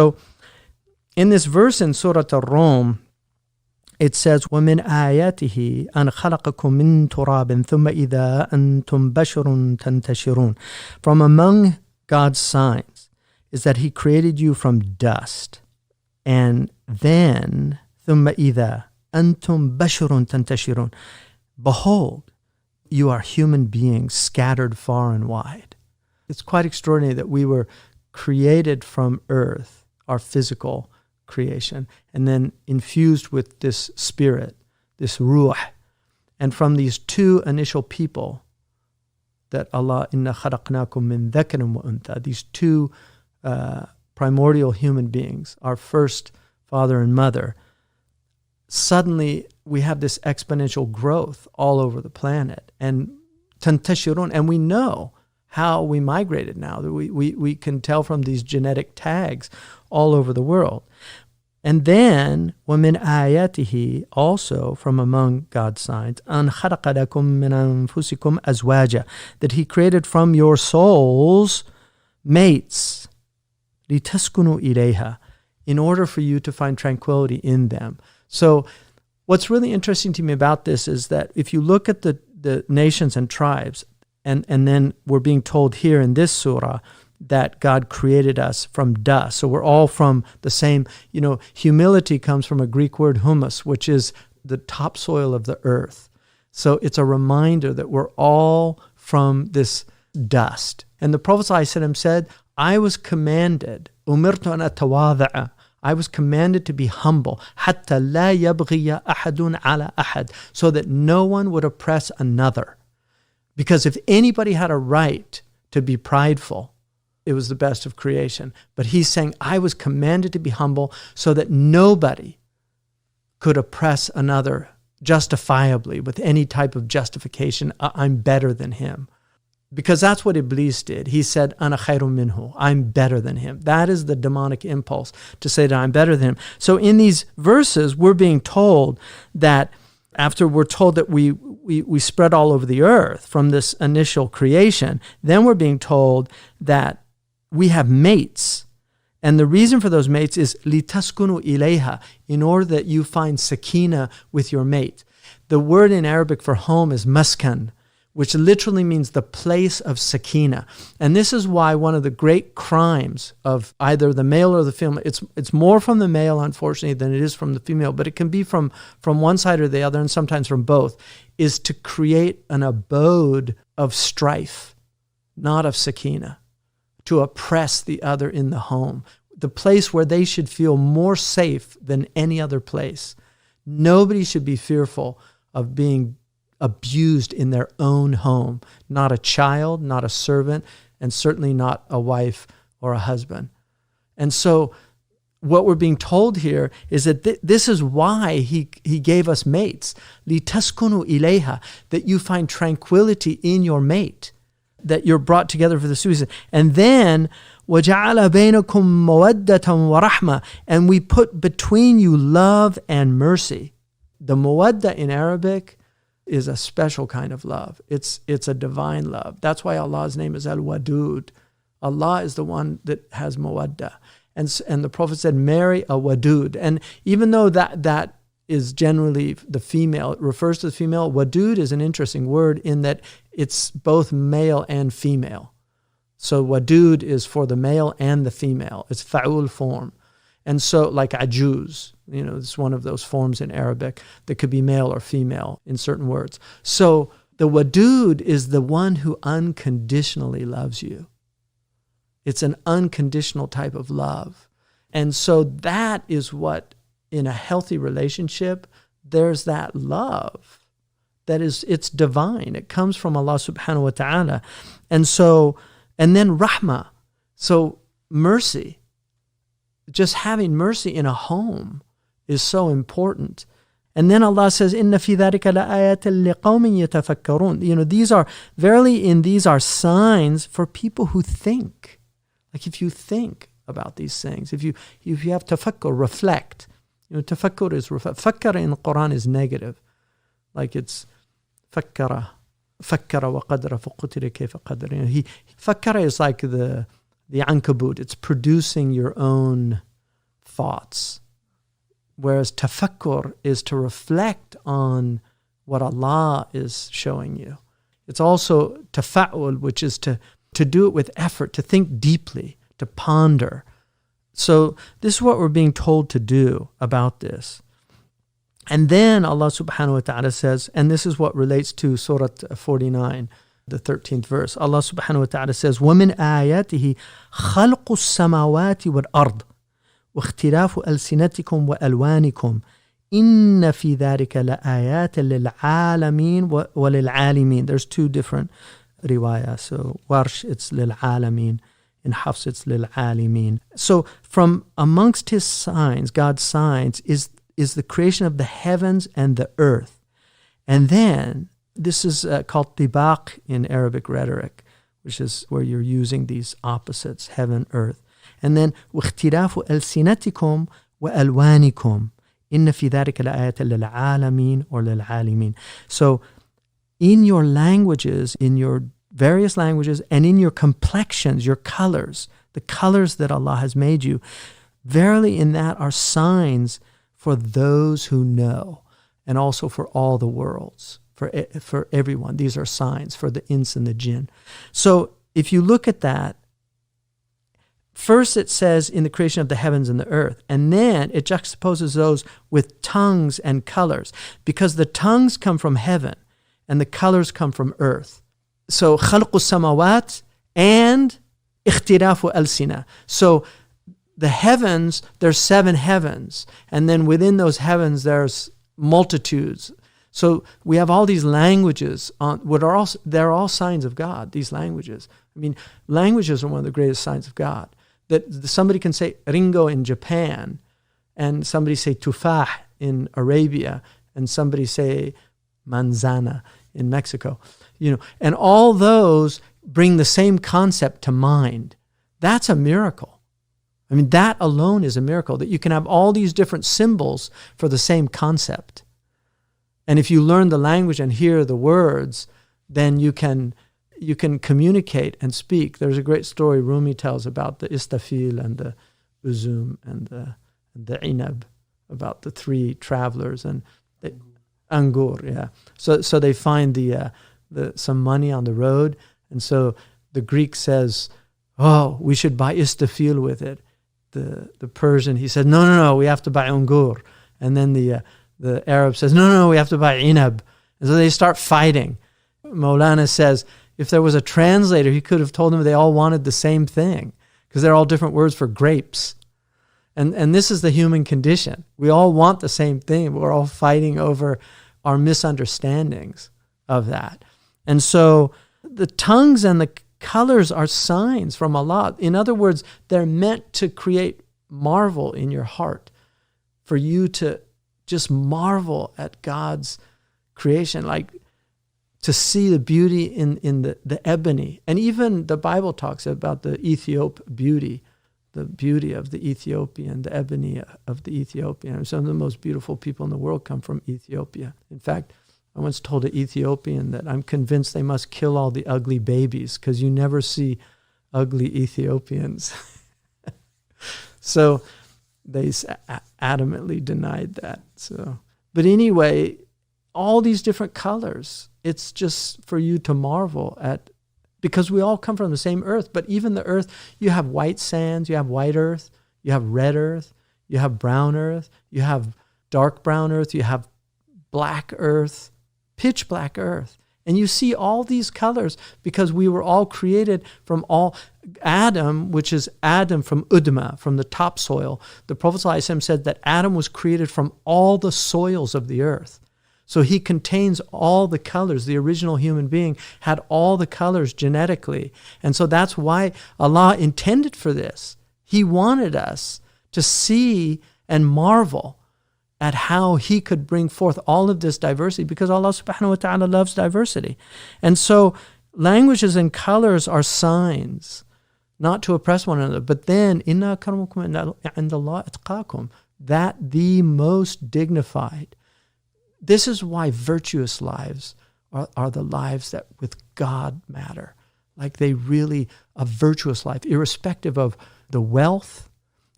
So in this verse in Surah Ar-Rum, it says, وَمِنْ آيَاتِهِ أَنْ خَلَقَكُم مِّن تُرَابٍ ثُمَّ إِذَا أَنْتُمْ بَشَرٌ تَنْتَشِرُونَ. From among God's signs is that He created you from dust, and then ثُمَّ إِذَا أَنْتُمْ بَشَرٌ تَنْتَشِرُونَ. Behold, you are human beings scattered far and wide. It's quite extraordinary that we were created from earth, our physical creation, and then infused with this spirit, this ruh. And from these two initial people that Allah, inna khalaqnakum min dhakarin wa untha, these two primordial human beings, our first father and mother, suddenly we have this exponential growth all over the planet. And tantashirun, and we know how we migrated now. We can tell from these genetic tags all over the world. And then, وَمِنْ آيَاتِهِ, also from among God's signs, أَنْ خَلَقَ لَكُم مِّنْ أَنفُسِكُمْ أَزْوَاجًا, that He created from your souls mates, لِتَسْكُنُوا إِلَيْهَا, in order for you to find tranquility in them. So what's really interesting to me about this is that if you look at the nations and tribes, and then we're being told here in this surah that God created us from dust. So we're all from the same, humility comes from a Greek word humus, which is the topsoil of the earth. So it's a reminder that we're all from this dust. And the Prophet ﷺ said, I was commanded, umirtu an atawada'a, I was commanded to be humble, hatta la yabghiya ahadun ala ahad, so that no one would oppress another. Because if anybody had a right to be prideful, it was the best of creation. But He's saying, I was commanded to be humble so that nobody could oppress another justifiably with any type of justification. I'm better than him. Because that's what Iblis did. He said, Ana khayrun minhu, I'm better than him. That is the demonic impulse, to say that I'm better than him. So in these verses, we're being told that after we're told that we spread all over the earth from this initial creation, then we're being told that we have mates. And the reason for those mates is litaskunu ilayha, in order that you find sakina with your mate. The word in Arabic for home is maskan, which literally means the place of sakina. And this is why one of the great crimes of either the male or the female, it's more from the male, unfortunately, than it is from the female, but it can be from one side or the other, and sometimes from both, is to create an abode of strife, not of sakina, to oppress the other in the home, the place where they should feel more safe than any other place. Nobody should be fearful of being abused in their own home, not a child, not a servant, and certainly not a wife or a husband. And so what we're being told here is that this is why he gave us mates, litaskunu ilayha, that you find tranquility in your mate, that you're brought together for this reason. And then وَجَعَلَ بَيْنَكُمْ مَوَدَّةً وَرَحْمَةً, and we put between you love and mercy. The mawadda in Arabic is a special kind of love. It's a divine love. That's why Allah's name is Al-Wadud. Allah is the one that has mawadda. And the Prophet said, marry a wadud. And even though that is generally the female, it refers to the female, wadud is an interesting word in that it's both male and female. So wadud is for the male and the female. It's fa'ul form. And so like ajuz, it's one of those forms in Arabic that could be male or female in certain words. So the wadud is the one who unconditionally loves you. It's an unconditional type of love. And so that is what, in a healthy relationship, there's that love. It's divine. It comes from Allah subhanahu wa ta'ala. And then rahmah. So mercy. Just having mercy in a home is so important. And then Allah says, إِنَّ فِي ذَلِكَ لَآيَةً لِقَوْمٍ يَتَفَكَّرُونَ. These are signs for people who think. Like if you think about these things, if you have tafakkur, reflect. Tafakkur is reflect. Fakkara in the Quran is negative. Like it's fakkara wa qadra faqutira kayfa qadra. Fakkara is like the ankabut. It's producing your own thoughts. Whereas tafakkur is to reflect on what Allah is showing you. It's also tafa'ul, which is to do it with effort, to think deeply, to ponder. So this is what we're being told to do about this. And then Allah subhanahu wa ta'ala says, and this is what relates to Surah 49, the 13th verse. Allah subhanahu wa ta'ala says, وَمِنْ آيَاتِهِ خَلْقُ السَّمَاوَاتِ وَالْأَرْضِ واختلاف ألسنتكم وألوانكم إن في ذلك لآيات للعالمين وللعالمين. There's two different riwayah. So Warsh, it's للعالمين. In Hafs, it's للعالمين. So from amongst his signs, God's signs, is the creation of the heavens and the earth. And then, this is called tibaq in Arabic rhetoric, which is where you're using these opposites, heaven, earth. And then واختلاف ألسنتكم وألوانكم إن في ذلك لآيات للعالمين or للعالمين. So in your languages, in your various languages, and in your complexions, your colors, the colors that Allah has made you, verily in that are signs for those who know, and also for all the worlds, for everyone. These are signs for the ins and the jinn. So if you look at that, first it says in the creation of the heavens and the earth, and then it juxtaposes those with tongues and colors, because the tongues come from heaven and the colors come from earth. So خلق السماوات and اختلاف الألسنة. So the heavens, there's 7 heavens, and then within those heavens there's multitudes. So we have all these languages they're all signs of God, these languages. I mean, languages are one of the greatest signs of God. That somebody can say Ringo in Japan, and somebody say Tufah in Arabia, and somebody say Manzana in Mexico. And all those bring the same concept to mind. That's a miracle. I mean, that alone is a miracle, that you can have all these different symbols for the same concept. And if you learn the language and hear the words, then you can communicate and speak. There's a great story Rumi tells about the istafil and the uzum and the inab, about the 3 travelers and the angur. Yeah. So they find some money on the road, and so the Greek says, "Oh, we should buy istafil with it." The Persian, he said, "No, we have to buy angur." And then the Arab says, "No, we have to buy inab." And so they start fighting. Maulana says, if there was a translator, he could have told them they all wanted the same thing, because they're all different words for grapes. And this is the human condition. We all want the same thing. We're all fighting over our misunderstandings of that. And so the tongues and the colors are signs from Allah. In other words, they're meant to create marvel in your heart, for you to just marvel at God's creation, like to see the beauty in the ebony. And even the Bible talks about the beauty of the Ethiopian, the ebony of the Ethiopian. Some of the most beautiful people in the world come from Ethiopia. In fact, I once told an Ethiopian that I'm convinced they must kill all the ugly babies, because you never see ugly Ethiopians. So they adamantly denied that. But anyway, all these different colors, it's just for you to marvel at, because we all come from the same earth. But even the earth, you have white sands, you have white earth, you have red earth, you have brown earth, you have dark brown earth, you have black earth, pitch black earth. And you see all these colors because we were all created from Adam, which is Adam from Udma, from the topsoil. The Prophet ﷺ said that Adam was created from all the soils of the earth. So he contains all the colors. The original human being had all the colors genetically. And so that's why Allah intended for this. He wanted us to see and marvel at how he could bring forth all of this diversity, because Allah subhanahu wa ta'ala loves diversity. And so languages and colors are signs, not to oppress one another. But then, inna akramakum indallahi atqakum, that the most dignified. This is why virtuous lives are the lives that with God matter. Like they really, a virtuous life, irrespective of the wealth,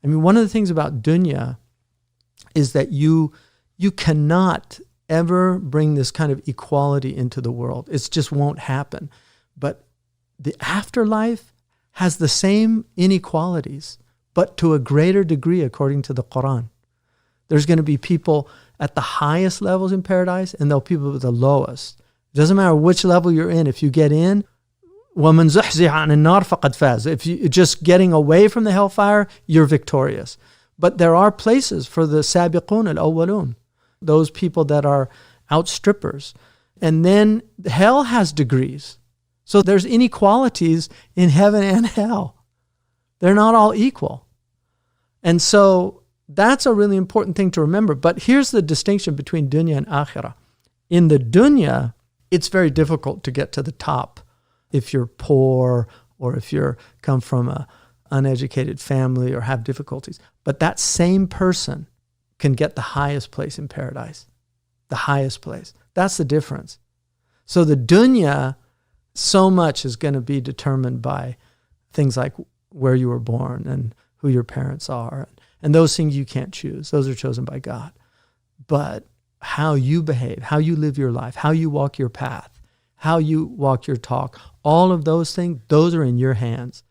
I mean, one of the things about dunya is that you cannot ever bring this kind of equality into the world. It just won't happen. But the afterlife has the same inequalities, but to a greater degree according to the Quran. There's going to be people at the highest levels in paradise, and there'll be people at the lowest. It doesn't matter which level you're in. If you get in, وَمَنْ زُحْزِحَ عَنِ النَّارِ فَقَدْ فَازَ. If you're just getting away from the hellfire, you're victorious. But there are places for the sabiqun al-awwalun, those people that are outstrippers. And then hell has degrees. So there's inequalities in heaven and hell. They're not all equal. And so that's a really important thing to remember. But here's the distinction between dunya and akhirah. In the dunya, it's very difficult to get to the top if you're poor or if you come from an uneducated family or have difficulties. But that same person can get the highest place in paradise. The highest place. That's the difference. So the dunya, so much is going to be determined by things like where you were born and who your parents are. And those things you can't choose. Those are chosen by God. But how you behave, how you live your life, how you walk your path, how you walk your talk, all of those things, those are in your hands.